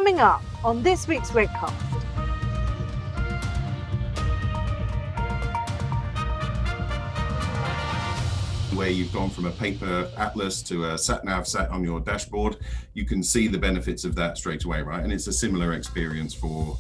Coming up on this week's Redcast. Where you've gone from a paper atlas to a sat-nav sat on your dashboard, you can see the benefits of that straight away, right? And it's a similar experience from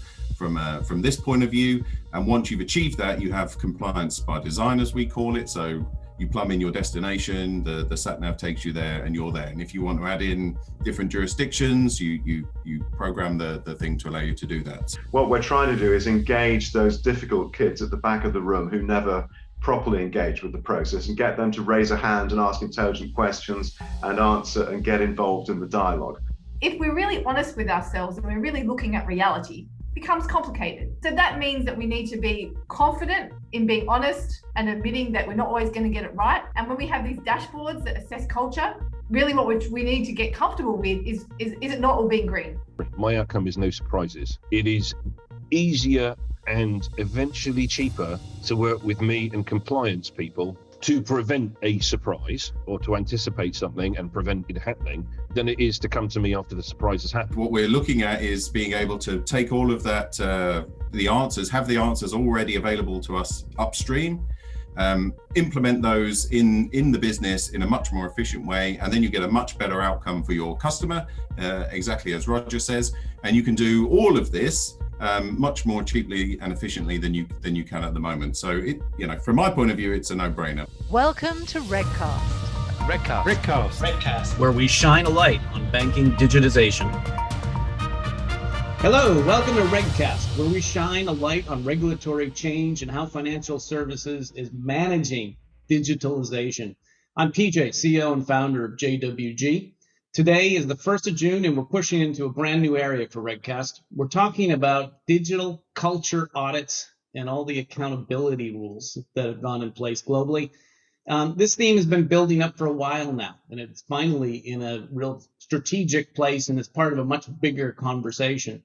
this point of view. And once you've achieved that, you have compliance by design, as we call it. So you plumb in your destination, the sat-nav takes you there, and you're there. And if you want to add in different jurisdictions, you program the thing to allow you to do that. What we're trying to do is engage those difficult kids at the back of the room who never properly engage with the process and get them to raise a hand and ask intelligent questions and answer and get involved in the dialogue. If we're really honest with ourselves and we're really looking at reality, it becomes complicated. So that means that we need to be confident in being honest and admitting that we're not always going to get it right. And when we have these dashboards that assess culture, really what we need to get comfortable with is it not all being green? My outcome is no surprises. It is easier and eventually cheaper to work with me and compliance people to prevent a surprise or to anticipate something and prevent it happening than it is to come to me after the surprise has happened. What we're looking at is being able to take all of that, have the answers already available to us upstream, implement those in the business in a much more efficient way, and then you get a much better outcome for your customer, exactly as Roger says. And you can do all of this much more cheaply and efficiently than you can at the moment. So from my point of view, it's a no-brainer. Welcome to Redcast, where we shine a light on banking digitization. Hello, welcome to Redcast, where we shine a light on regulatory change and how financial services is managing digitalization. I'm PJ, CEO and founder of JWG. Today is the 1st of June, and we're pushing into a brand new area for Redcast. We're talking about digital culture audits and all the accountability rules that have gone in place globally. This theme has been building up for a while now, and it's finally in a real strategic place, and it's part of a much bigger conversation.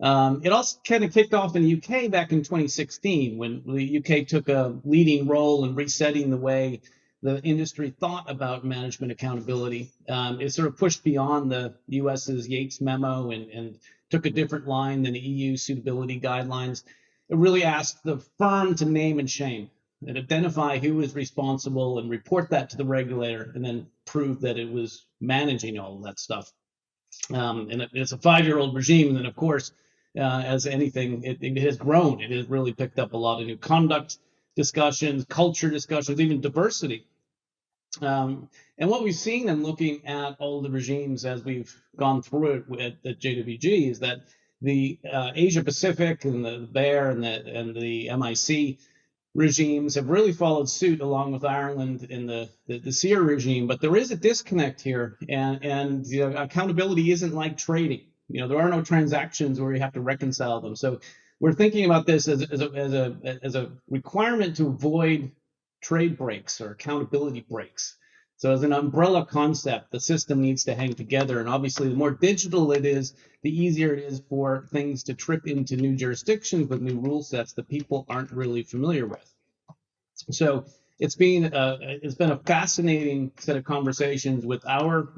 It also kind of kicked off in the UK back in 2016 when the UK took a leading role in resetting the way the industry thought about management accountability. It sort of pushed beyond the US's Yates memo and took a different line than the EU suitability guidelines. It really asked the firm to name and shame and identify who was responsible and report that to the regulator and then prove that it was managing all of that stuff. And it's a 5-year-old regime. And then, of course, as anything, it has grown. It has really picked up a lot of new conduct discussions, culture discussions, even diversity. And what we've seen in looking at all the regimes as we've gone through it at JWG is that the Asia Pacific and the BEAR and the MIC regimes have really followed suit along with Ireland in the SEER regime. But there is a disconnect here, and accountability isn't like trading. There are no transactions where you have to reconcile them. So we're thinking about this as a requirement to avoid trade breaks or accountability breaks. So as an umbrella concept, the system needs to hang together. And obviously, the more digital it is, the easier it is for things to trip into new jurisdictions with new rule sets that people aren't really familiar with. So it's been a fascinating set of conversations with our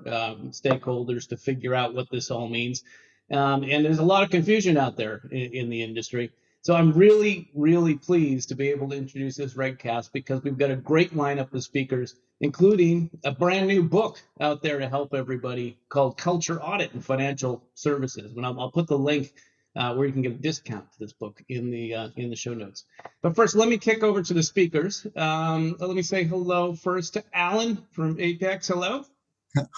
stakeholders to figure out what this all means. And there's a lot of confusion out there in the industry. So I'm really, really pleased to be able to introduce this Redcast because we've got a great lineup of speakers, including a brand new book out there to help everybody called Culture Audit and Financial Services. And I'll put the link where you can get a discount to this book in the show notes. But first, let me kick over to the speakers. Let me say hello first to Alan from Apiax. Hello.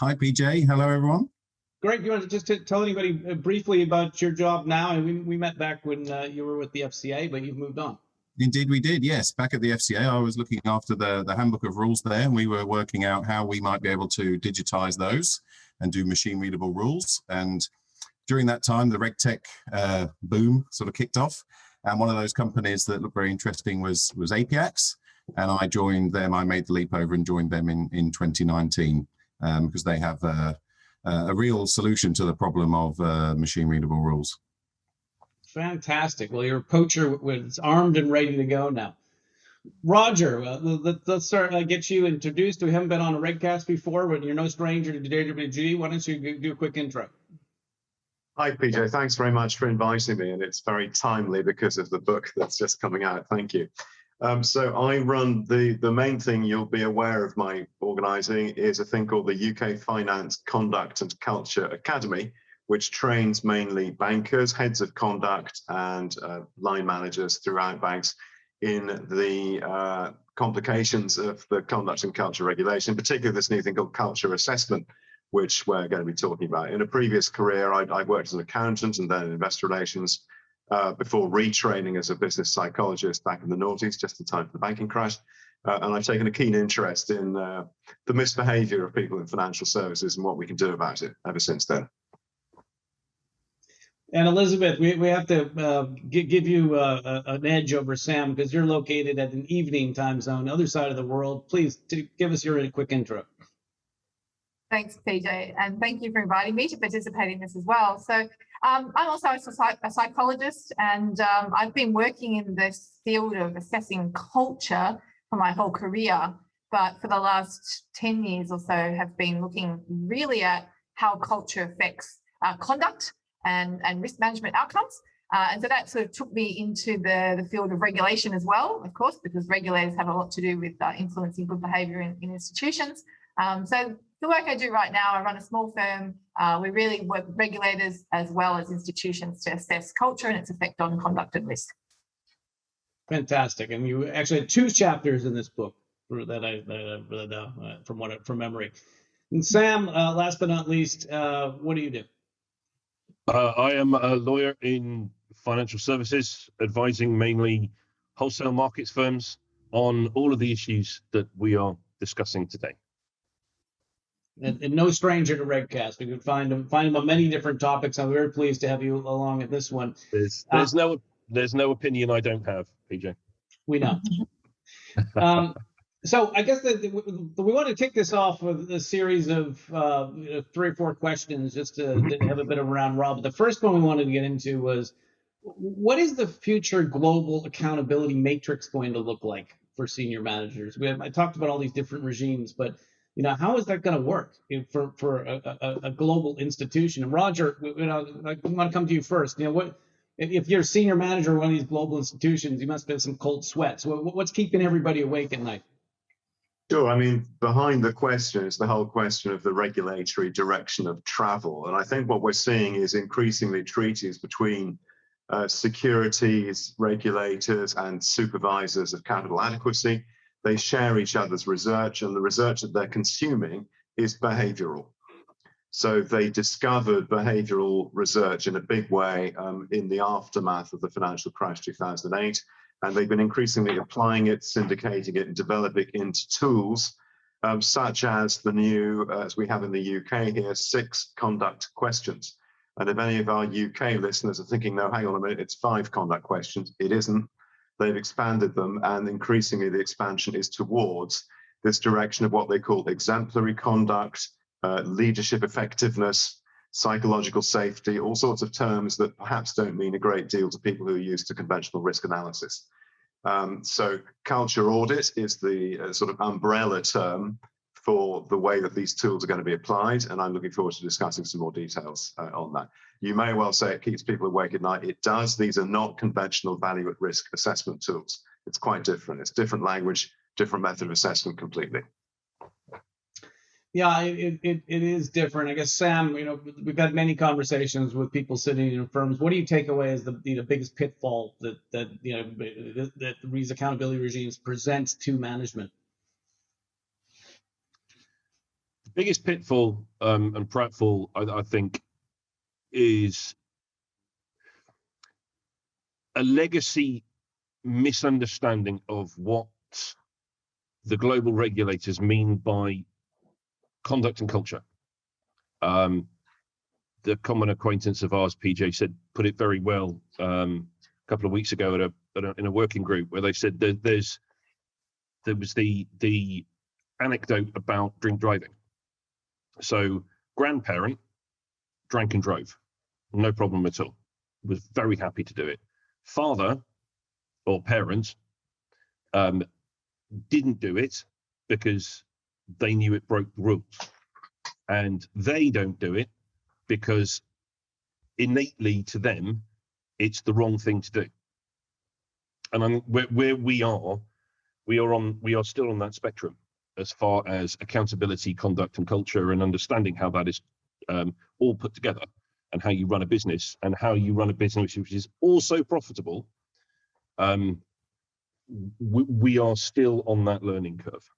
Hi, PJ. Hello, everyone. Great. You want to just tell anybody briefly about your job now? And we met back when you were with the FCA, but you've moved on. Indeed, we did. Yes, back at the FCA, I was looking after the handbook of rules there, and we were working out how we might be able to digitize those and do machine readable rules. And during that time, the RegTech boom sort of kicked off. And one of those companies that looked very interesting was Apiax. And I joined them. I made the leap over and joined them in 2019 because they have a real solution to the problem of machine readable rules. Fantastic. Well, you're a poacher that's armed and ready to go now. Roger, let's start. Get you introduced. We haven't been on a Redcast before, but you're no stranger to JWG. Why don't you do a quick intro? Hi, PJ. Thanks very much for inviting me, and it's very timely because of the book that's just coming out. Thank you. So I run the main thing you'll be aware of my organising is a thing called the UK Finance Conduct and Culture Academy, which trains mainly bankers, heads of conduct, and line managers throughout banks in the complications of the conduct and culture regulation, particularly this new thing called culture assessment, which we're going to be talking about. In a previous career, I worked as an accountant and then in investor relations before retraining as a business psychologist back in the noughties, just in time for the banking crash. And I've taken a keen interest in the misbehavior of people in financial services and what we can do about it ever since then. And Elizabeth, we have to give you an edge over Sam because you're located at an evening time zone, other side of the world. Please give us your quick intro. Thanks, PJ, and thank you for inviting me to participate in this as well. So I'm also a psychologist, and I've been working in this field of assessing culture for my whole career, but for the last 10 years or so have been looking really at how culture affects conduct and risk management outcomes. And so that sort of took me into the field of regulation as well, of course, because regulators have a lot to do with influencing good behaviour in institutions. So the work I do right now, I run a small firm. We really work with regulators as well as institutions to assess culture and its effect on conduct and risk. Fantastic. And you actually had 2 chapters in this book that I've read from memory. And Sam, last but not least, what do you do? I am a lawyer in financial services, advising mainly wholesale markets firms on all of the issues that we are discussing today. And no stranger to Regcast. We could find him on many different topics. I'm very pleased to have you along at this one. There's no opinion I don't have, PJ. We know. So I guess we want to kick this off with a series of 3 or 4 questions just to have a bit of a round robin. The first one we wanted to get into was, what is the future global accountability matrix going to look like for senior managers? I talked about all these different regimes, but how is that going to work for a global institution? And Roger, I want to come to you first. If you're a senior manager of one of these global institutions, you must have some cold sweats. What's keeping everybody awake at night? Sure. I mean, behind the question is the whole question of the regulatory direction of travel. And I think what we're seeing is increasingly treaties between securities regulators and supervisors of capital adequacy. They share each other's research, and the research that they're consuming is behavioural. So they discovered behavioural research in a big way in the aftermath of the financial crash 2008, and they've been increasingly applying it, syndicating it, and developing it into tools such as the new, as we have in the UK here, 6 conduct questions. And if any of our UK listeners are thinking, no, hang on a minute, it's 5 conduct questions, it isn't. They've expanded them, and increasingly the expansion is towards this direction of what they call exemplary conduct, leadership effectiveness, psychological safety, all sorts of terms that perhaps don't mean a great deal to people who are used to conventional risk analysis. So culture audit is the sort of umbrella term for the way that these tools are going to be applied, and I'm looking forward to discussing some more details on that. You may well say it keeps people awake at night. It does. These are not conventional value at risk assessment tools. It's quite different. It's different language, different method of assessment completely. Yeah, it is different. I guess, Sam, we've had many conversations with people sitting in firms. What do you take away as the biggest pitfall that these accountability regimes present to management? The biggest pitfall and pratfall, I think, is a legacy misunderstanding of what the global regulators mean by conduct and culture. The common acquaintance of ours, PJ, put it very well a couple of weeks ago in a working group where they said that there was the anecdote about drink driving. So grandparent drank and drove, no problem at all. Was very happy to do it. Father or parent didn't do it because they knew it broke the rules, and they don't do it because innately to them, it's the wrong thing to do. And where we are still on that spectrum as far as accountability, conduct, and culture, and understanding how that is all put together, and how you run a business, and how you run a business which is also profitable. We are still on that learning curve.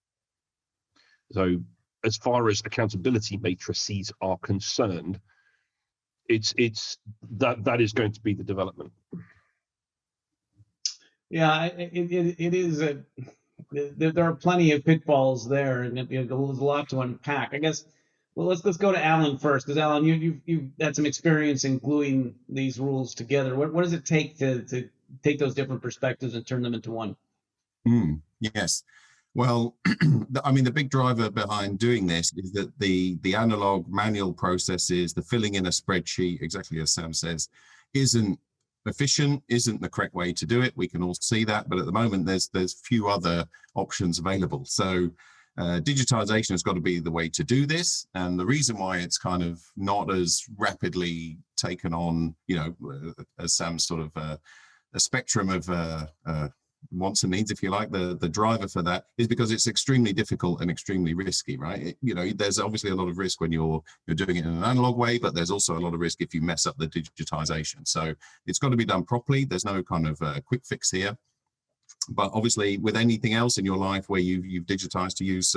So as far as accountability matrices are concerned, it's that is going to be the development. Yeah, it is there are plenty of pitfalls there, and there's a lot to unpack. I guess. Well, let's go to Alan first, because Alan, you've had some experience in gluing these rules together. What does it take to take those different perspectives and turn them into one? Yes. Well, I mean, the big driver behind doing this is that the analog manual processes, the filling in a spreadsheet, exactly as Sam says, isn't efficient, isn't the correct way to do it. We can all see that, but at the moment there's few other options available. So digitization has got to be the way to do this. And the reason why it's kind of not as rapidly taken on, as Sam's sort of a spectrum of wants and needs, if you like, the driver for that is because it's extremely difficult and extremely risky, right? There's obviously a lot of risk when you're doing it in an analog way, but there's also a lot of risk if you mess up the digitization. So it's got to be done properly. There's no kind of quick fix here. But obviously, with anything else in your life where you've digitized, to use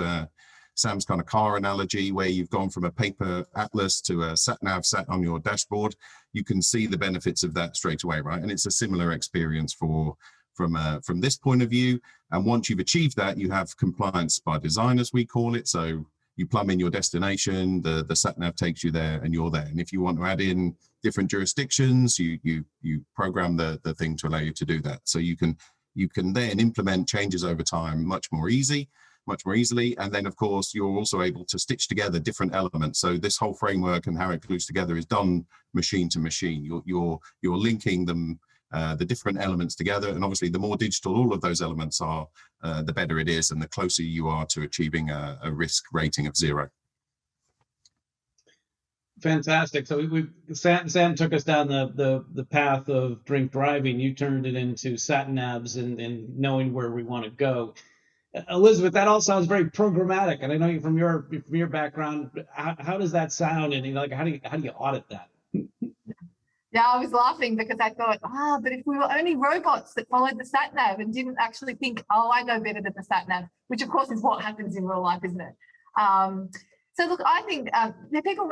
Sam's kind of car analogy, where you've gone from a paper atlas to a sat nav sat on your dashboard, you can see the benefits of that straight away, right? And it's a similar experience from this point of view. And once you've achieved that, you have compliance by design, as we call it. So you plumb in your destination, the sat nav takes you there, and you're there. And if you want to add in different jurisdictions, you program the thing to allow you to do that. So you can then implement changes over time much more easily. And then, of course, you're also able to stitch together different elements. So this whole framework and how it glues together is done machine to machine. You're linking them, the different elements together. And obviously, the more digital all of those elements are, the better it is, and the closer you are to achieving a risk rating of 0. Fantastic. So Sam took us down the path of drink driving. You turned it into sat navs and knowing where we want to go. Elizabeth, that all sounds very programmatic, and I know you from your background. How does that sound? And how do you audit that? Yeah, I was laughing because I thought, but if we were only robots that followed the sat nav and didn't actually think, I know better than the sat nav, which of course is what happens in real life, isn't it? So look, I think people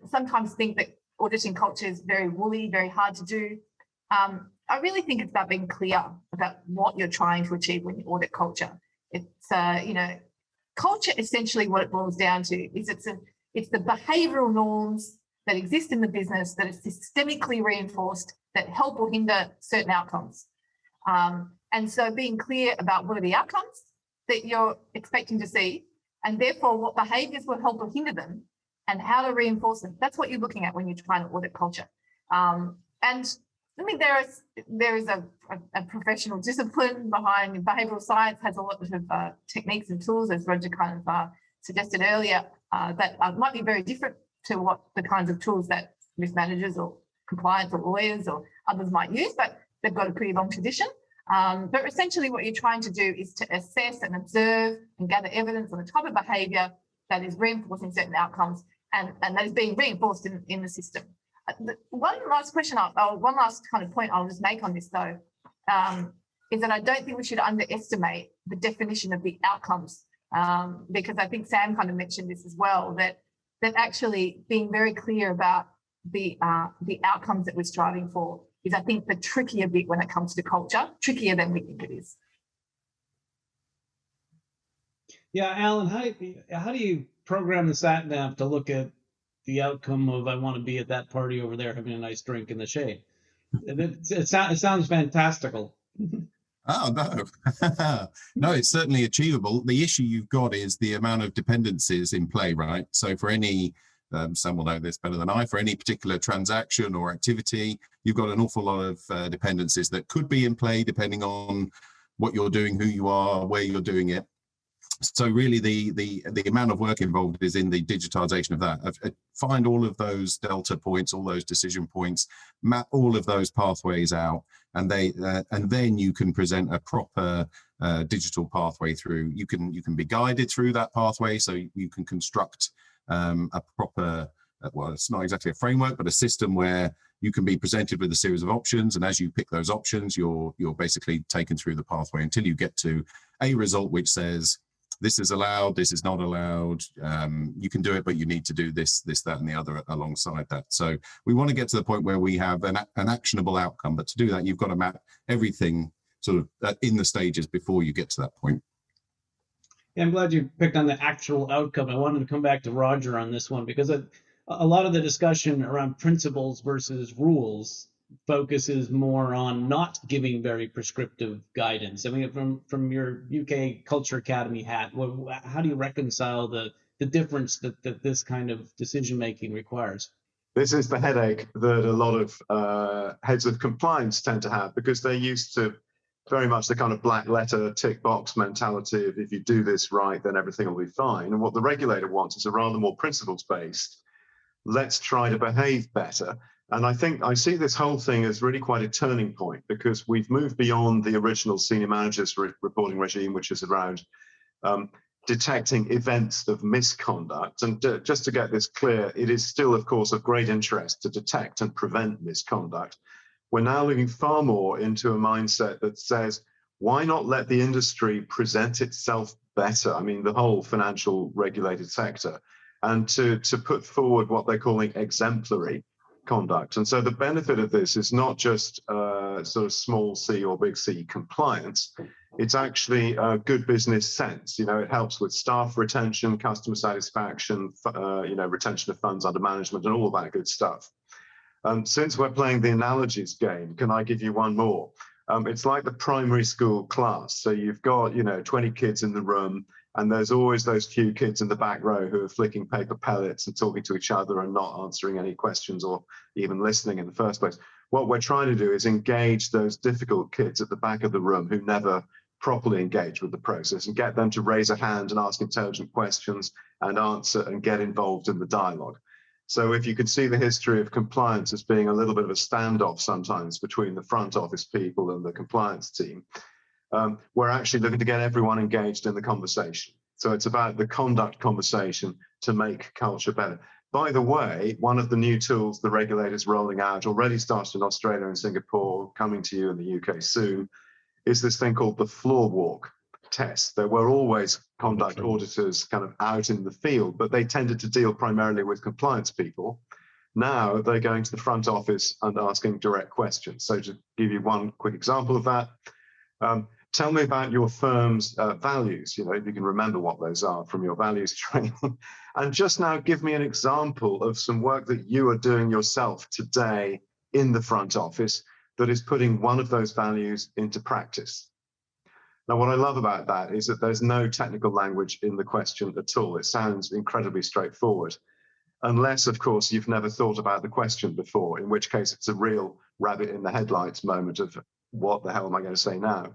sometimes think that auditing culture is very woolly, very hard to do. I really think it's about being clear about what you're trying to achieve when you audit culture. It's culture, essentially what it boils down to is it's the behavioural norms that exist in the business that are systemically reinforced that help or hinder certain outcomes. And so being clear about what are the outcomes that you're expecting to see, and therefore what behaviours will help or hinder them, and how to reinforce them. That's what you're looking at when you're trying to audit culture. And I mean, there is a professional discipline behind behavioural science, has a lot of techniques and tools, as Roger kind of suggested earlier, that might be very different to what the kinds of tools that risk managers or compliance or lawyers or others might use, but they've got a pretty long tradition. But essentially what you're trying to do is to assess and observe and gather evidence on the type of behaviour that is reinforcing certain outcomes and that is being reinforced in the system. One last kind of point I'll just make on this, though, is that I don't think we should underestimate the definition of the outcomes, because I think Sam kind of mentioned this as well, that actually being very clear about the outcomes that we're striving for is, I think, the trickier bit when it comes to culture, trickier than we think it is. Yeah, Alan, how do you program the sat nav to look at the outcome of I want to be at that party over there having a nice drink in the shade? It sounds fantastical. Oh, no. No, it's certainly achievable. The issue you've got is the amount of dependencies in play, right? So for any, some will know this better than I, for any particular transaction or activity, you've got an awful lot of dependencies that could be in play depending on what you're doing, who you are, where you're doing it. So really the amount of work involved is in the digitization of that. Find all of those delta points, all those decision points, map all of those pathways out, and then you can present a proper digital pathway through. You can be guided through that pathway, so you can construct a proper, well, it's not exactly a framework, but a system where you can be presented with a series of options, and as you pick those options, you're basically taken through the pathway until you get to a result which says, this is allowed, this is not allowed, you can do it, but you need to do this, that, and the other alongside that. So we want to get to the point where we have an actionable outcome, but to do that, you've got to map everything sort of in the stages before you get to that point. Yeah, I'm glad you picked on the actual outcome. I wanted to come back to Roger on this one, because a lot of the discussion around principles versus rules focuses more on not giving very prescriptive guidance. I mean, from your UK Culture Academy hat, how do you reconcile the difference that this kind of decision making requires? This is the headache that a lot of heads of compliance tend to have, because they're used to very much the kind of black letter tick box mentality of, if you do this right, then everything will be fine. And what the regulator wants is a rather more principles based, let's try to behave better. And I think I see this whole thing as really quite a turning point, because we've moved beyond the original senior managers reporting regime, which is around detecting events of misconduct. And just to get this clear, it is still, of course, of great interest to detect and prevent misconduct. We're now looking far more into a mindset that says, why not let the industry present itself better? I mean, the whole financial regulated sector, and to put forward what they're calling exemplary conduct. And so the benefit of this is not just sort of small c or big C compliance. It's actually good business sense. You know, it helps with staff retention, customer satisfaction, retention of funds under management, and all of that good stuff. Since we're playing the analogies game, can I give you one more? It's like the primary school class. So you've got, 20 kids in the room, and there's always those few kids in the back row who are flicking paper pellets and talking to each other and not answering any questions or even listening in the first place. What we're trying to do is engage those difficult kids at the back of the room who never properly engage with the process, and get them to raise a hand and ask intelligent questions and answer and get involved in the dialogue. So if you could see the history of compliance as being a little bit of a standoff sometimes between the front office people and the compliance team, we're actually looking to get everyone engaged in the conversation. So it's about the conduct conversation to make culture better. By the way, one of the new tools the regulator's rolling out, already started in Australia and Singapore, coming to you in the UK soon, is this thing called the floor walk test. There were always conduct auditors kind of out in the field, but they tended to deal primarily with compliance people. Now they're going to the front office and asking direct questions. So to give you one quick example of that, tell me about your firm's values, if you can remember what those are from your values training. And just now give me an example of some work that you are doing yourself today in the front office that is putting one of those values into practice. Now, what I love about that is that there's no technical language in the question at all. It sounds incredibly straightforward, unless, of course, you've never thought about the question before, in which case it's a real rabbit in the headlights moment of what the hell am I going to say now?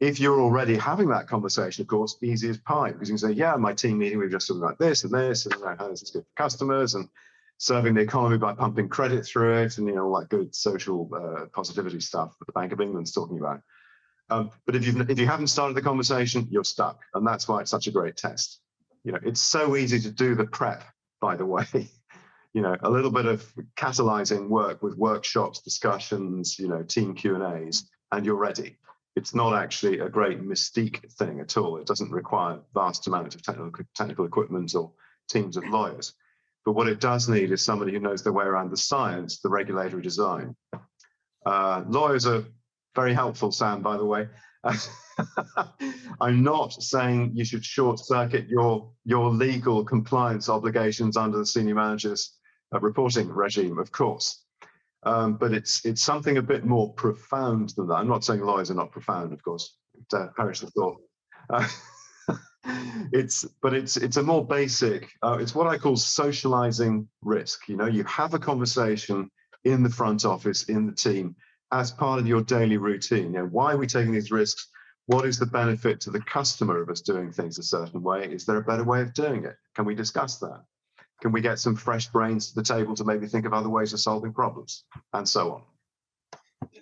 If you're already having that conversation, of course, easy as pie, because you can say, yeah, my team meeting, we've just talked about this and this, and how is this good for customers, and serving the economy by pumping credit through it, and all that good social positivity stuff that the Bank of England's talking about. But if you haven't started the conversation, you're stuck, and that's why it's such a great test. It's so easy to do the prep, by the way. A little bit of catalyzing work with workshops, discussions, team Q&As, and you're ready. It's not actually a great mystique thing at all. It doesn't require vast amounts of technical equipment or teams of lawyers. But what it does need is somebody who knows their way around the science, the regulatory design. Lawyers are very helpful, Sam, by the way. I'm not saying you should short circuit your legal compliance obligations under the senior manager's reporting regime, of course. But it's something a bit more profound than that. I'm not saying lawyers are not profound, of course. Perish the thought. It's a more basic. It's what I call socializing risk. You have a conversation in the front office, in the team, as part of your daily routine. Why are we taking these risks? What is the benefit to the customer of us doing things a certain way? Is there a better way of doing it? Can we discuss that? Can we get some fresh brains to the table to maybe think of other ways of solving problems, and so on?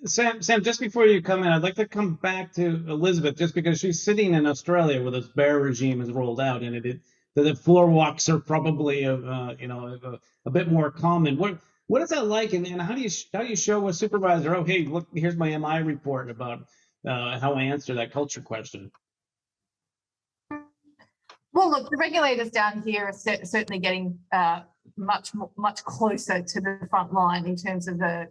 Sam, just before you come in, I'd like to come back to Elizabeth, just because she's sitting in Australia where this bear regime is rolled out, and the floor walks are probably a bit more common. What is that like, and how do you show a supervisor, oh, hey, look, here's my MI report about how I answer that culture question? Well, look, the regulators down here are certainly getting much closer to the front line in terms of their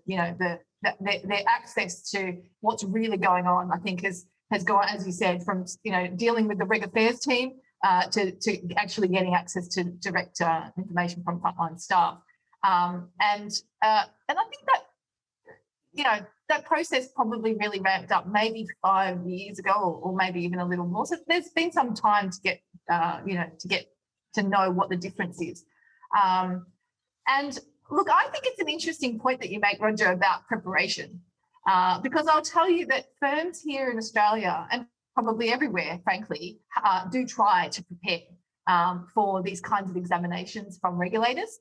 access to what's really going on. I think has gone, as you said, from dealing with the reg affairs team to actually getting access to direct information from frontline staff, and I think that that process probably really ramped up maybe 5 years ago, or maybe even a little more. So there's been some time to get to know what the difference is. And look, I think it's an interesting point that you make, Roger, about preparation, because I'll tell you that firms here in Australia, and probably everywhere, frankly, do try to prepare for these kinds of examinations from regulators.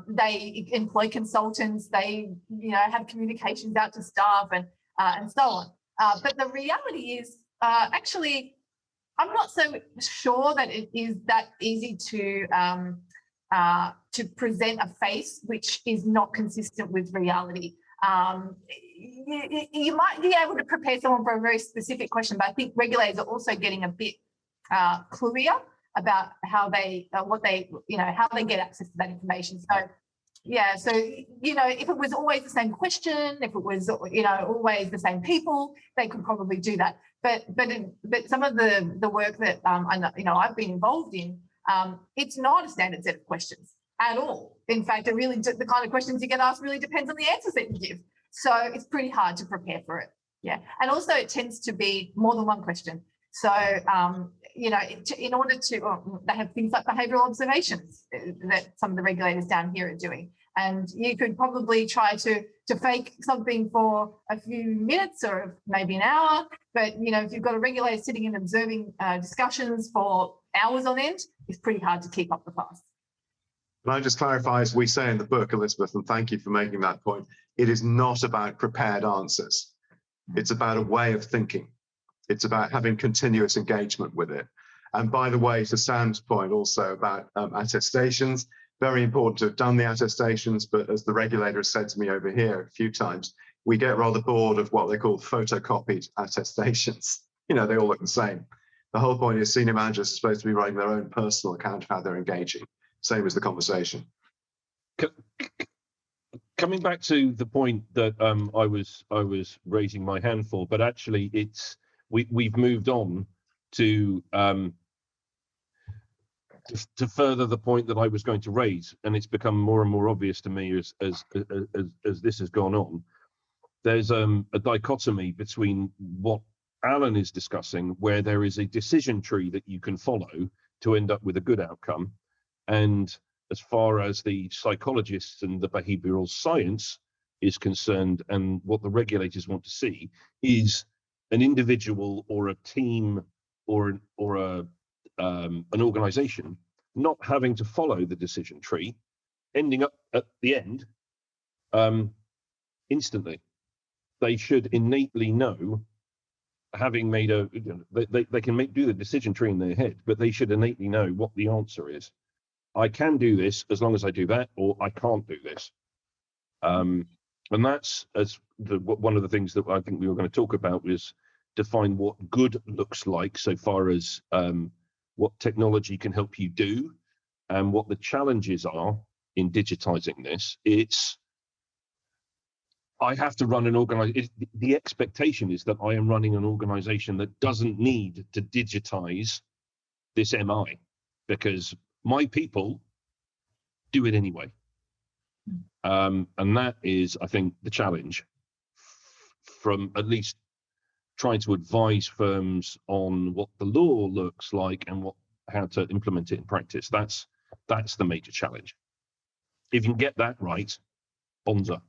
They employ consultants, they have communications out to staff and so on. But the reality is, actually, I'm not so sure that it is that easy to present a face which is not consistent with reality. You might be able to prepare someone for a very specific question, but I think regulators are also getting a bit cluier about how they get access to that information. So yeah, so if it was always the same question, if it was always the same people, they could probably do that. But some of the work that I've been involved in, it's not a standard set of questions at all. In fact, the kind of questions you get asked really depends on the answers that you give. So it's pretty hard to prepare for it. Yeah, and also it tends to be more than one question. So in order to, they have things like behavioural observations that some of the regulators down here are doing, and you could probably try to fake something for a few minutes or maybe an hour. But if you've got a regulator sitting and observing discussions for hours on end, it's pretty hard to keep up the pace. Can I just clarify, as we say in the book, Elizabeth, and thank you for making that point, it is not about prepared answers. It's about a way of thinking. It's about having continuous engagement with it. And by the way, to Sam's point also about attestations, very important to have done the attestations, but as the regulator has said to me over here a few times, we get rather bored of what they call photocopied attestations. They all look the same. The whole point is senior managers are supposed to be writing their own personal account of how they're engaging. Same as the conversation. Coming back to the point that I was raising my hand for, but actually we've moved on to further the point that I was going to raise, and it's become more and more obvious to me as this has gone on. There's a dichotomy between what Alan is discussing, where there is a decision tree that you can follow to end up with a good outcome, and as far as the psychologists and the behavioural science is concerned, and what the regulators want to see is an individual or a team or an organization not having to follow the decision tree, ending up at the end instantly. They should innately know, having made they can do the decision tree in their head, but they should innately know what the answer is. I can do this as long as I do that, or I can't do this. And that's one of the things that I think we were going to talk about was define what good looks like, so far as what technology can help you do and what the challenges are in digitizing this. I have to run an organization. The expectation is that I am running an organization that doesn't need to digitize this MI, because my people do it anyway. And that is, I think, the challenge from at least trying to advise firms on what the law looks like and how to implement it in practice. That's the major challenge. If you can get that right, bonza.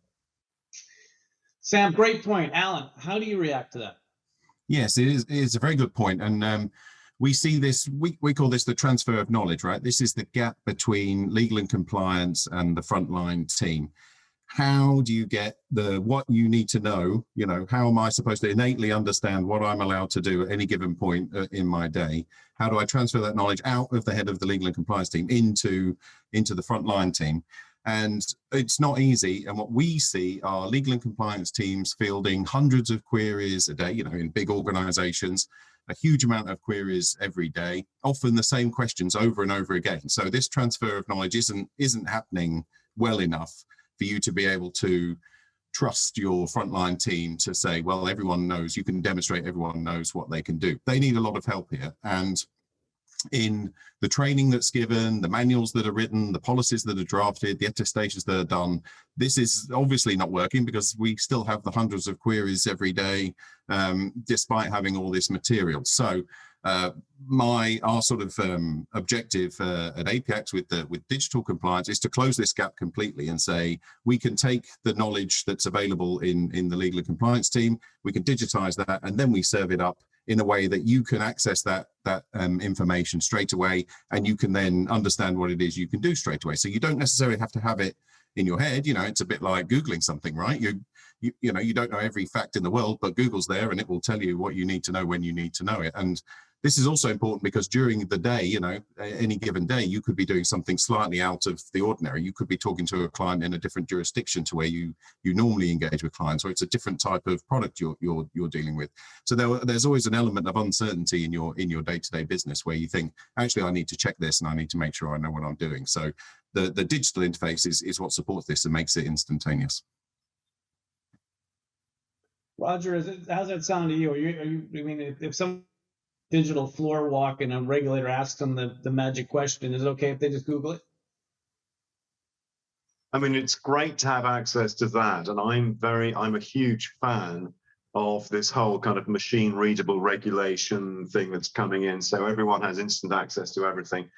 Sam, great point. Alan, how do you react to that? Yes, it is a very good point. And we see this, we call this the transfer of knowledge, right? This is the gap between legal and compliance and the frontline team. How do you get what you need to know? You know, how am I supposed to innately understand what I'm allowed to do at any given point in my day? How do I transfer that knowledge out of the head of the legal and compliance team into the frontline team? And it's not easy. And what we see are legal and compliance teams fielding hundreds of queries a day, you know, in big organizations, a huge amount of queries every day, often the same questions over and over again. So this transfer of knowledge isn't happening well enough for you to be able to trust your frontline team to say, well, everyone knows, you can demonstrate everyone knows what they can do. They need a lot of help here. And in the training that's given, the manuals that are written, the policies that are drafted, the attestations that are done, this is obviously not working because we still have the hundreds of queries every day, despite having all this material. So our sort of objective at Apiax with digital compliance is to close this gap completely and say we can take the knowledge that's available in the legal and compliance team, we can digitize that, and then we serve it up in a way that you can access that information straight away, and you can then understand what it is you can do straight away. So you don't necessarily have to have it in your head. You know, it's a bit like Googling something, right? You know, you don't know every fact in the world, but Google's there and it will tell you what you need to know when you need to know it. And this is also important because during the day, you know, any given day, you could be doing something slightly out of the ordinary. You could be talking to a client in a different jurisdiction to where you normally engage with clients, or it's a different type of product you're dealing with. So there's always an element of uncertainty in your day-to-day business where you think, actually, I need to check this and I need to make sure I know what I'm doing. So the digital interface is what supports this and makes it instantaneous. Roger, how's that sound to you? I mean, if some digital floor walk and a regulator asks them the magic question, is it okay if they just Google it? I mean, it's great to have access to that. And I'm a huge fan of this whole kind of machine readable regulation thing that's coming in. So everyone has instant access to everything.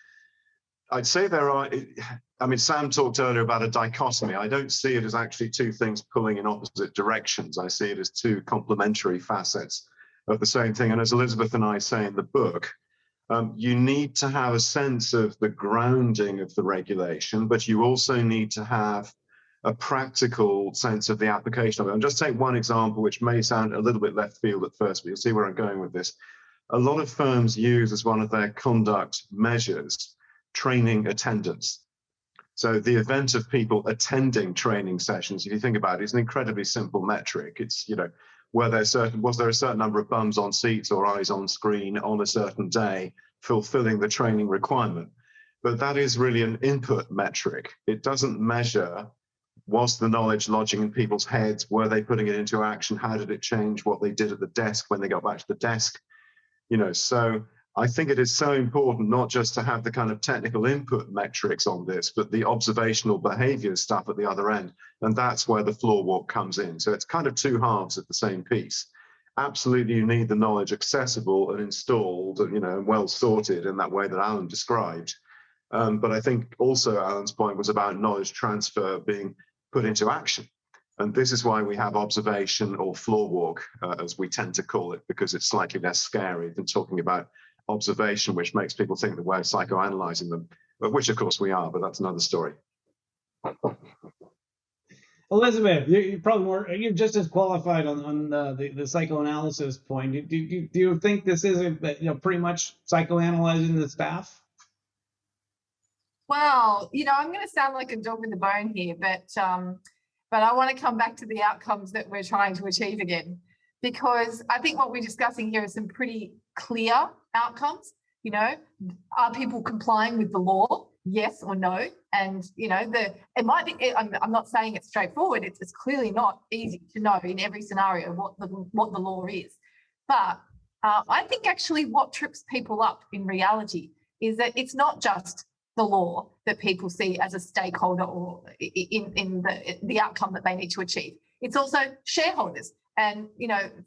I'd say Sam talked earlier about a dichotomy. I don't see it as actually two things pulling in opposite directions. I see it as two complementary facets of the same thing. And as Elizabeth and I say in the book, you need to have a sense of the grounding of the regulation, but you also need to have a practical sense of the application of it. I'll just take one example, which may sound a little bit left field at first, but you'll see where I'm going with this. A lot of firms use as one of their conduct measures training attendance. So the event of people attending training sessions, if you think about it, is an incredibly simple metric. It's, you know, was there a certain number of bums on seats or eyes on screen on a certain day fulfilling the training requirement? But that is really an input metric. It doesn't measure, was the knowledge lodging in people's heads? Were they putting it into action? How did it change what they did at the desk when they got back to the desk? You know, so I think it is so important not just to have the kind of technical input metrics on this, but the observational behavior stuff at the other end. And that's where the floor walk comes in. So it's kind of two halves of the same piece. Absolutely, you need the knowledge accessible and installed, you know, and well sorted in that way that Alan described. But I think also Alan's point was about knowledge transfer being put into action. And this is why we have observation or floor walk, as we tend to call it, because it's slightly less scary than talking about observation, which makes people think that we're psychoanalyzing them, but which of course we are, but that's another story. Elizabeth, you're just as qualified on the psychoanalysis point. Do you think this is pretty much psychoanalyzing the staff? Well, I'm going to sound like a dog with a bone here, but I want to come back to the outcomes that we're trying to achieve again, because I think what we're discussing here is some pretty clear outcomes. Are people complying with the law? Yes or no? And it might be. I'm not saying it's straightforward. It's clearly not easy to know in every scenario what the law is. But I think actually what trips people up in reality is that it's not just the law that people see as a stakeholder or in the outcome that they need to achieve. It's also shareholders and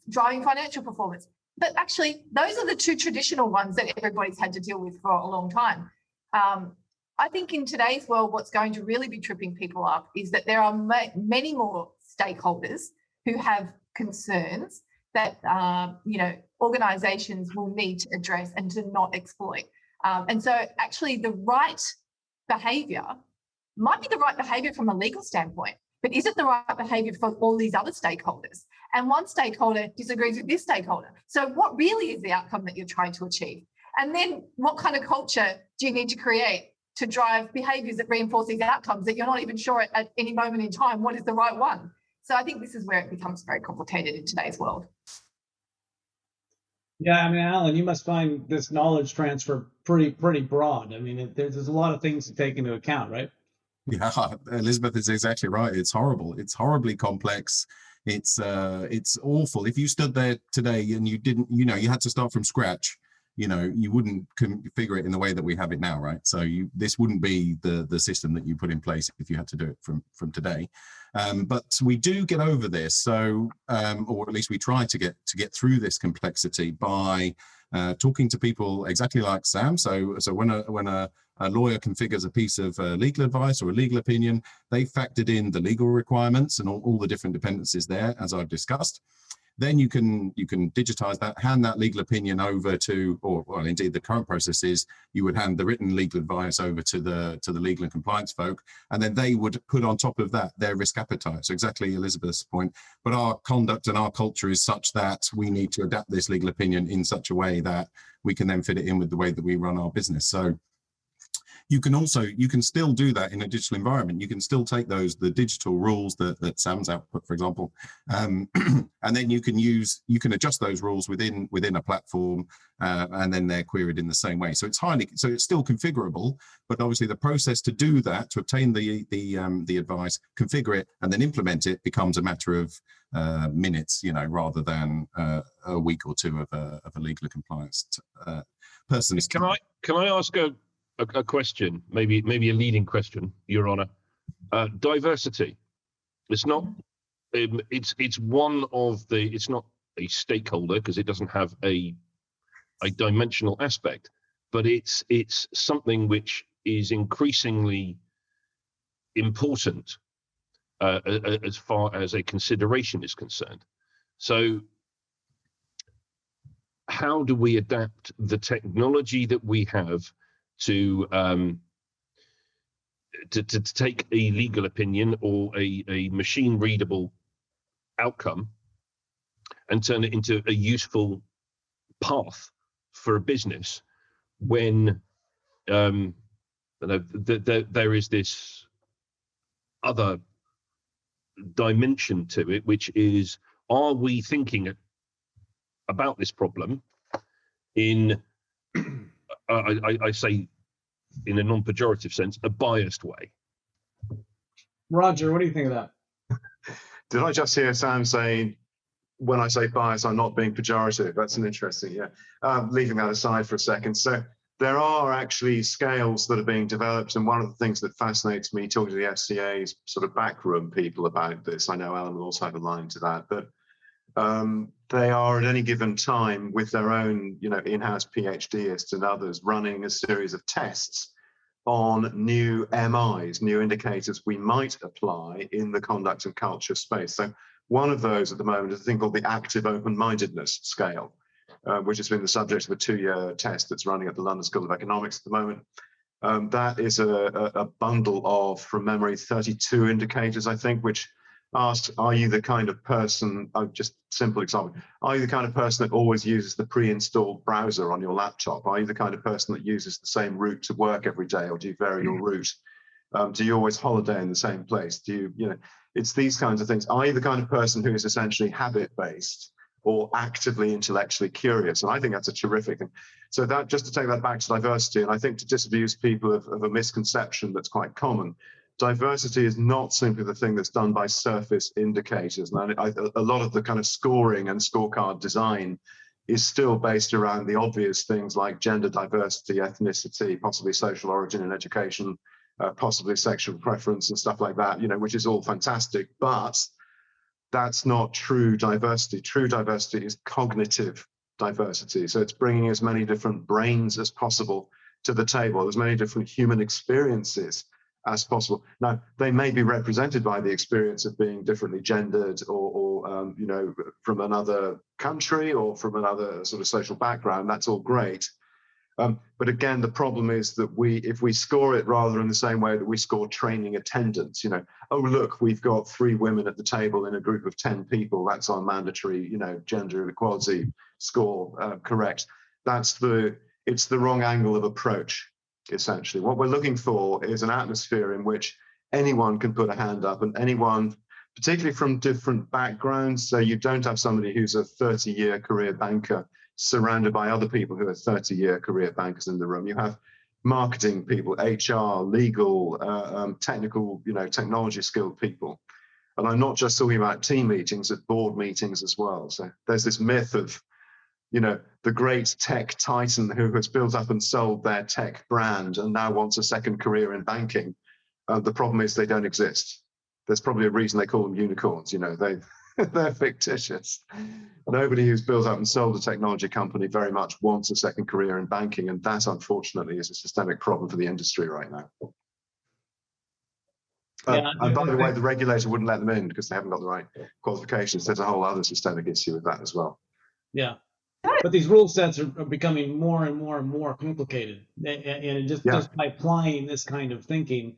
driving financial performance. But actually, those are the two traditional ones that everybody's had to deal with for a long time. I think in today's world, what's going to really be tripping people up is that there are many more stakeholders who have concerns that organizations will need to address and to not exploit. And so actually the right behavior might be the right behavior from a legal standpoint, but is it the right behavior for all these other stakeholders? And one stakeholder disagrees with this stakeholder. So what really is the outcome that you're trying to achieve? And then what kind of culture do you need to create to drive behaviors that reinforce these outcomes that you're not even sure at any moment in time what is the right one? So I think this is where it becomes very complicated in today's world. Yeah, I mean, Alan, you must find this knowledge transfer pretty broad. I mean, there's a lot of things to take into account, right? Yeah, Elizabeth is exactly right. It's horrible. It's horribly complex. It's awful. If you stood there today and you didn't, you had to start from scratch, you wouldn't configure it in the way that we have it now, right? So this wouldn't be the system that you put in place if you had to do it from today. But we do get over this, so or at least we try to get through this complexity by talking to people exactly like Sam. So when a lawyer configures a piece of legal advice or a legal opinion, they factored in the legal requirements and all the different dependencies there, as I've discussed. Then you can digitize that, hand that legal opinion over to, or well, indeed the current process is you would hand the written legal advice over to the legal and compliance folk, and then they would put on top of that their risk appetite. So exactly Elizabeth's point, but our conduct and our culture is such that we need to adapt this legal opinion in such a way that we can then fit it in with the way that we run our business. So you can still do that in a digital environment. You can still take the digital rules that Sam's output, for example, and then you can adjust those rules within a platform, and then they're queried in the same way. So it's still configurable, but obviously the process to do that, to obtain the advice, configure it, and then implement it becomes a matter of minutes, rather than a week or two of a legal and compliance person. Can I ask a question, maybe a leading question, Your Honour? Diversity. It's not. It's one of the. It's not a stakeholder because it doesn't have a dimensional aspect, but it's something which is increasingly important as far as a consideration is concerned. So, how do we adapt the technology that we have to take a legal opinion or a machine readable outcome and turn it into a useful path for a business when there is this other dimension to it, which is, are we thinking about this problem in I say, in a non-pejorative sense, a biased way? Roger, what do you think of that? Did I just hear Sam saying, when I say bias, I'm not being pejorative? That's an interesting, leaving that aside for a second. So there are actually scales that are being developed, and one of the things that fascinates me talking to the FCA's sort of backroom people about this, I know Alan will also have a line to that, but they are at any given time with their own, in-house PhDists and others running a series of tests on new MIs, new indicators we might apply in the conduct and culture space. So one of those at the moment is a thing called the active open-mindedness scale, which has been the subject of a 2-year test that's running at the London School of Economics at the moment. That is a bundle of, from memory, 32 indicators, I think, which asked, are you the kind of person, just simple example, are you the kind of person that always uses the pre-installed browser on your laptop? Are you the kind of person that uses the same route to work every day, or do you vary your route? Do you always holiday in the same place? Do you, it's these kinds of things. Are you the kind of person who is essentially habit-based or actively intellectually curious? And I think that's a terrific thing. So that, just to take that back to diversity, and I think to disabuse people of a misconception that's quite common, diversity is not simply the thing that's done by surface indicators. And a lot of the kind of scoring and scorecard design is still based around the obvious things like gender diversity, ethnicity, possibly social origin and education, possibly sexual preference and stuff like that, which is all fantastic. But that's not true diversity. True diversity is cognitive diversity. So it's bringing as many different brains as possible to the table, as many different human experiences as possible. Now, they may be represented by the experience of being differently gendered or you know, from another country or from another sort of social background. That's all great. But again, the problem is that if we score it rather in the same way that we score training attendance, you know, oh, look, we've got 3 women at the table in a group of 10 people. That's our mandatory, you know, gender equality score, correct. It's the wrong angle of approach, essentially. What we're looking for is an atmosphere in which anyone can put a hand up, and anyone, particularly from different backgrounds. So you don't have somebody who's a 30-year career banker surrounded by other people who are 30-year career bankers in the room. You have marketing people, HR, legal, technical, you know, technology skilled people. And I'm not just talking about team meetings, at board meetings as well. So there's this myth of, you know, the great tech titan who has built up and sold their tech brand and now wants a second career in banking. The problem is they don't exist. There's probably a reason they call them unicorns. You know, they're fictitious. Nobody who's built up and sold a technology company very much wants a second career in banking, and that, unfortunately, is a systemic problem for the industry right now. And by the way, the regulator wouldn't let them in because they haven't got the right qualifications. There's a whole other systemic issue with that as well. Yeah. But these rule sets are becoming more and more and more complicated. And just by applying this kind of thinking,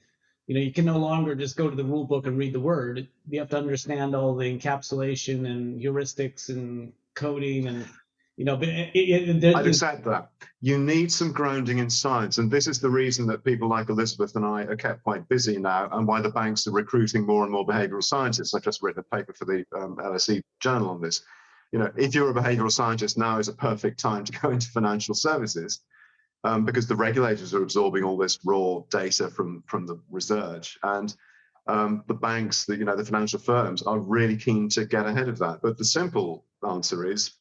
you know, you can no longer just go to the rule book and read the word. You have to understand all the encapsulation and heuristics and coding and, you know, I'd accept that. You need some grounding in science. And this is the reason that people like Elizabeth and I are kept quite busy now, and why the banks are recruiting more and more behavioral scientists. I've just written a paper for the LSE journal on this. You know, if you're a behavioral scientist, now is a perfect time to go into financial services, because the regulators are absorbing all this raw data from the research, and the banks, you know, the financial firms are really keen to get ahead of that. But the simple answer is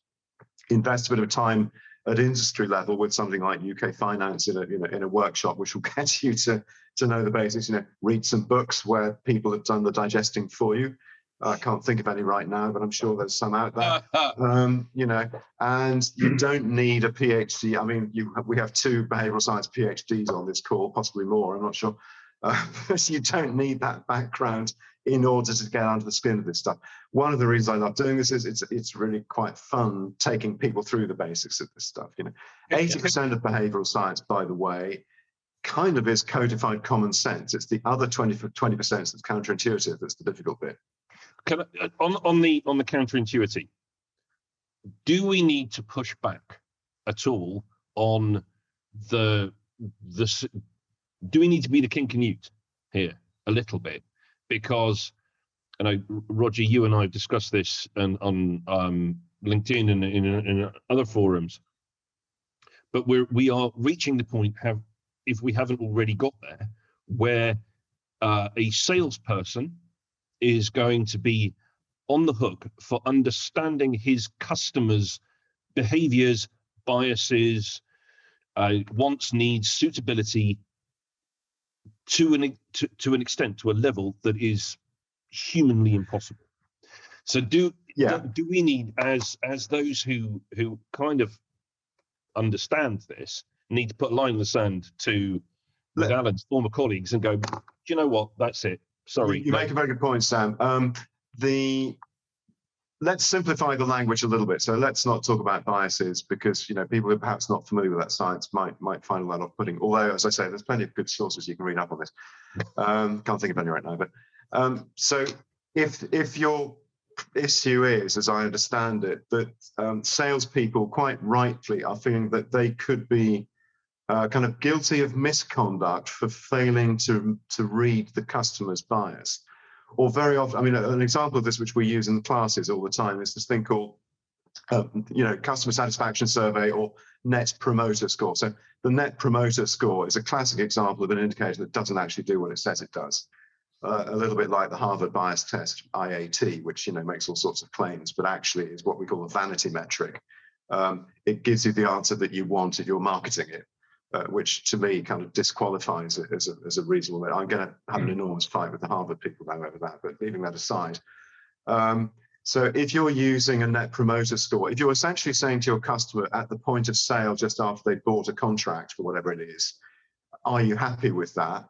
invest a bit of time at industry level with something like UK Finance in a workshop, which will get you to know the basics. You know, read some books where people have done the digesting for you. I can't think of any right now, but I'm sure there's some out there. You know, and you don't need a PhD. I mean, we have 2 behavioral science PhDs on this call, possibly more, I'm not sure. But you don't need that background in order to get under the skin of this stuff. One of the reasons I love doing this is it's really quite fun taking people through the basics of this stuff. You know, 80% of behavioral science, by the way, kind of is codified common sense. It's the other 20% that's counterintuitive that's the difficult bit. Can I, on the counterintuitive, do we need to push back at all on the do we need to be the King Canute here a little bit? Because I know, Roger, you and I have discussed this on LinkedIn and in other forums, but we are reaching the point, if we haven't already got there, where a salesperson is going to be on the hook for understanding his customers' behaviors, biases, wants, needs, suitability to an extent, to a level that is humanly impossible. So do we need, as those who kind of understand this, need to put a line in the sand to with Alan's former colleagues and go, do you know what, that's it. Sorry. You make a very good point, Sam. Let's simplify the language a little bit. So let's not talk about biases, because, you know, people who are perhaps not familiar with that science might find that off-putting. Although, as I say, there's plenty of good sources you can read up on this. Can't think of any right now. But so if your issue is, as I understand it, that salespeople quite rightly are feeling that they could be kind of guilty of misconduct for failing to read the customer's bias. Or very often, I mean, an example of this, which we use in the classes all the time, is this thing called, you know, customer satisfaction survey or net promoter score. So the net promoter score is a classic example of an indicator that doesn't actually do what it says it does. A little bit like the Harvard bias test, IAT, which, you know, makes all sorts of claims, but actually is what we call a vanity metric. It gives you the answer that you want if you're marketing it. Which to me kind of disqualifies it as a reasonable. I'm going to have an enormous fight with the Harvard people now over that, but leaving that aside. So if you're using a net promoter score, if you're essentially saying to your customer at the point of sale, just after they bought a contract for whatever it is, are you happy with that?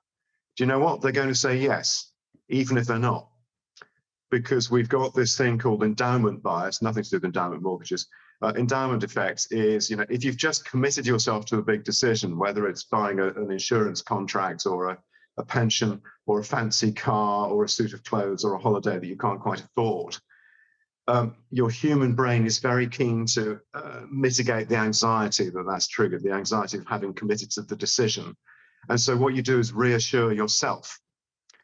do you know what? They're going to say yes, even if they're not. Because we've got this thing called endowment bias, nothing to do with endowment mortgages. Endowment effect is, if you've just committed yourself to a big decision, whether it's buying an insurance contract or a pension or a fancy car or a suit of clothes or a holiday that you can't quite afford, your human brain is very keen to mitigate the anxiety that's triggered, the anxiety of having committed to the decision. And so what you do is reassure yourself.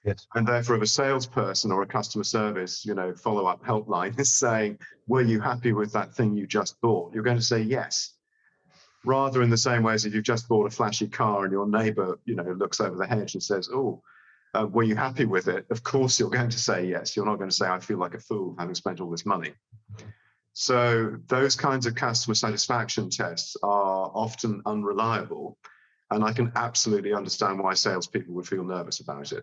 Yes. And therefore, if a salesperson or a customer service, follow-up helpline is saying, were you happy with that thing you just bought? You're going to say yes. Rather in the same way as if you've just bought a flashy car and your neighbor, looks over the hedge and says, oh, were you happy with it? Of course, you're going to say yes. You're not going to say, I feel like a fool having spent all this money. So those kinds of customer satisfaction tests are often unreliable. And I can absolutely understand why salespeople would feel nervous about it.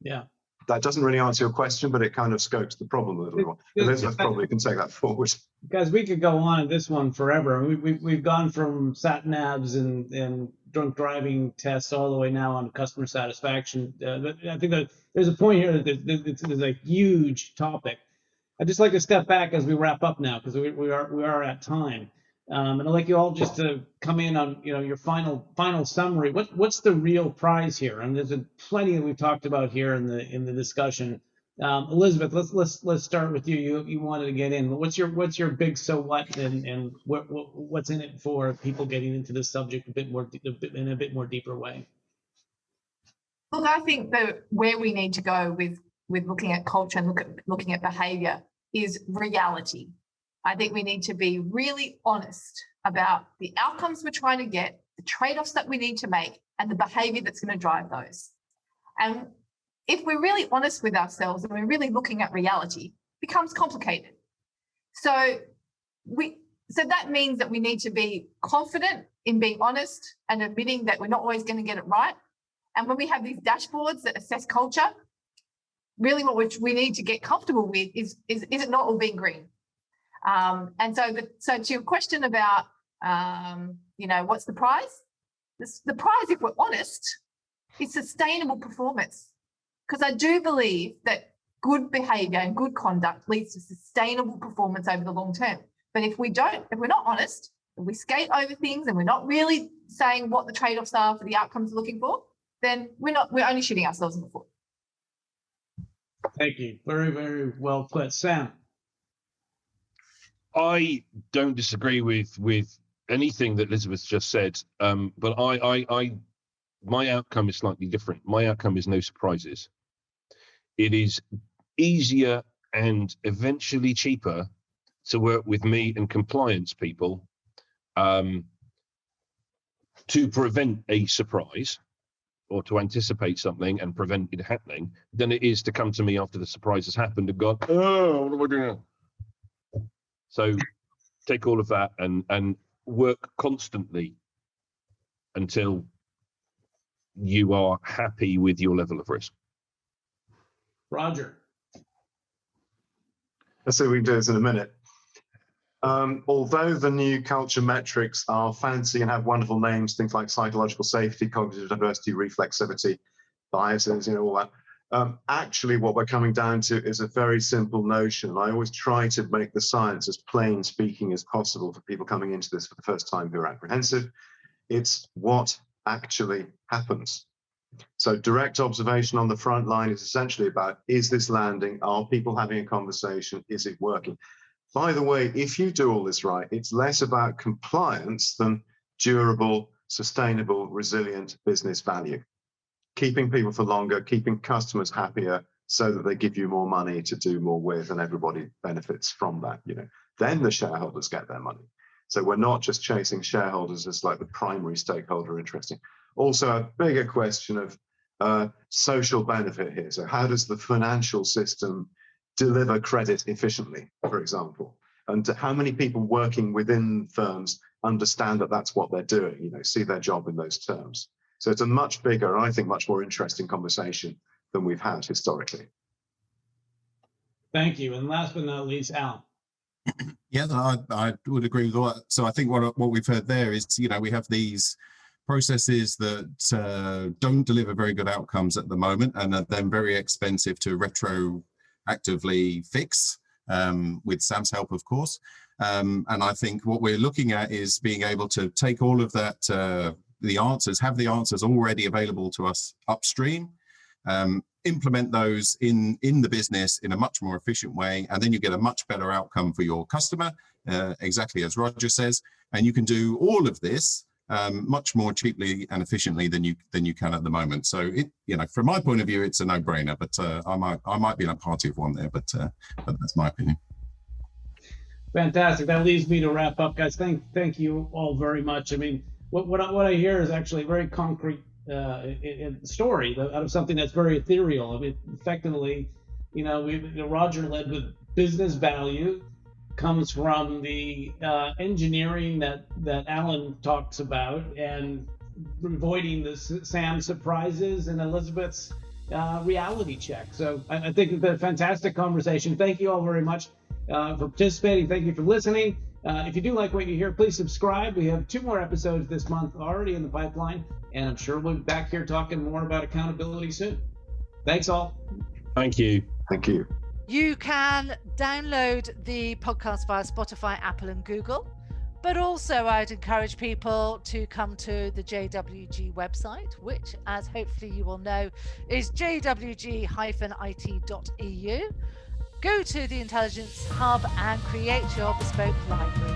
Yeah. That doesn't really answer your question, but it kind of scopes the problem a little bit. Elizabeth probably can take that forward. Guys, we could go on at this one forever. We've gone from sat navs and drunk driving tests all the way now on customer satisfaction. I think that there's a point here that there's a huge topic. I'd just like to step back as we wrap up now, because we are at time. And I'd like you all just to come in on your final summary. What's the real prize here? And there's plenty that we've talked about here in the discussion. Elizabeth, let's start with you. You wanted to get in. What's your big so what, and what's in it for people getting into this subject in a bit more deeper way? Look, I think that where we need to go with looking at culture and looking at behaviour is reality. I think we need to be really honest about the outcomes we're trying to get, the trade-offs that we need to make, and the behaviour that's going to drive those. And if we're really honest with ourselves and we're really looking at reality, it becomes complicated. So that means that we need to be confident in being honest and admitting that we're not always going to get it right. And when we have these dashboards that assess culture, really what we need to get comfortable with is it not all being green? And so to your question about, what's the prize? The prize, if we're honest, is sustainable performance. Because I do believe that good behaviour and good conduct leads to sustainable performance over the long term. But if we're not honest, if we skate over things and we're not really saying what the trade-offs are for the outcomes we're looking for, then we're only shooting ourselves in the foot. Thank you. Very, very well put. Sam? I don't disagree with anything that Elizabeth just said, but my outcome is slightly different. My outcome is no surprises. It is easier and eventually cheaper to work with me and compliance people to prevent a surprise or to anticipate something and prevent it happening than it is to come to me after the surprise has happened and go, oh, what am I doing now? So take all of that and work constantly until you are happy with your level of risk. Roger? Let's see if we can do this in a minute. Although the new culture metrics are fancy and have wonderful names, things like psychological safety, cognitive diversity, reflexivity, biases, all that, actually what we're coming down to is a very simple notion. I always try to make the science as plain speaking as possible for people coming into this for the first time who are apprehensive. It's what actually happens. So direct observation on the front line is essentially about, is this landing? Are people having a conversation? Is it working? By the way, if you do all this right, it's less about compliance than durable, sustainable, resilient business value. Keeping people for longer, keeping customers happier so that they give you more money to do more with, and everybody benefits from that, Then the shareholders get their money. So we're not just chasing shareholders as like the primary stakeholder interesting. Also a bigger question of social benefit here. So how does the financial system deliver credit efficiently, for example? And how many people working within firms understand that that's what they're doing, see their job in those terms? So it's a much bigger, I think, much more interesting conversation than we've had historically. Thank you. And last but not least, Alan. Yeah, I would agree with all that. So I think what we've heard there is, we have these processes that don't deliver very good outcomes at the moment and are then very expensive to retroactively fix, with Sam's help, of course. And I think what we're looking at is being able to take all of that, have the answers already available to us upstream, implement those in the business in a much more efficient way, and then you get a much better outcome for your customer, exactly as Roger says. And you can do all of this much more cheaply and efficiently than you can at the moment. So from my point of view, it's a no-brainer. But I might be in a party of one there, but that's my opinion. Fantastic. That leaves me to wrap up, guys. Thank you all very much. I mean, what I hear is actually a very concrete story out of something that's very ethereal. I mean, effectively, Roger led with business value comes from the engineering that Alan talks about, and avoiding the Sam surprises and Elizabeth's reality check. So I think it's been a fantastic conversation. Thank you all very much for participating. Thank you for listening. If you do like what you hear, please subscribe. We have 2 more episodes this month already in the pipeline, and I'm sure we'll be back here talking more about accountability soon. Thanks all. Thank you. Thank you. You can download the podcast via Spotify, Apple and Google, but also I'd encourage people to come to the JWG website, which, as hopefully you will know, is jwg-it.eu. Go to the Intelligence Hub and create your bespoke library.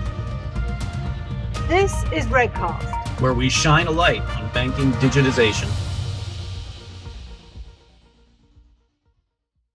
This is Redcast, where we shine a light on banking digitization.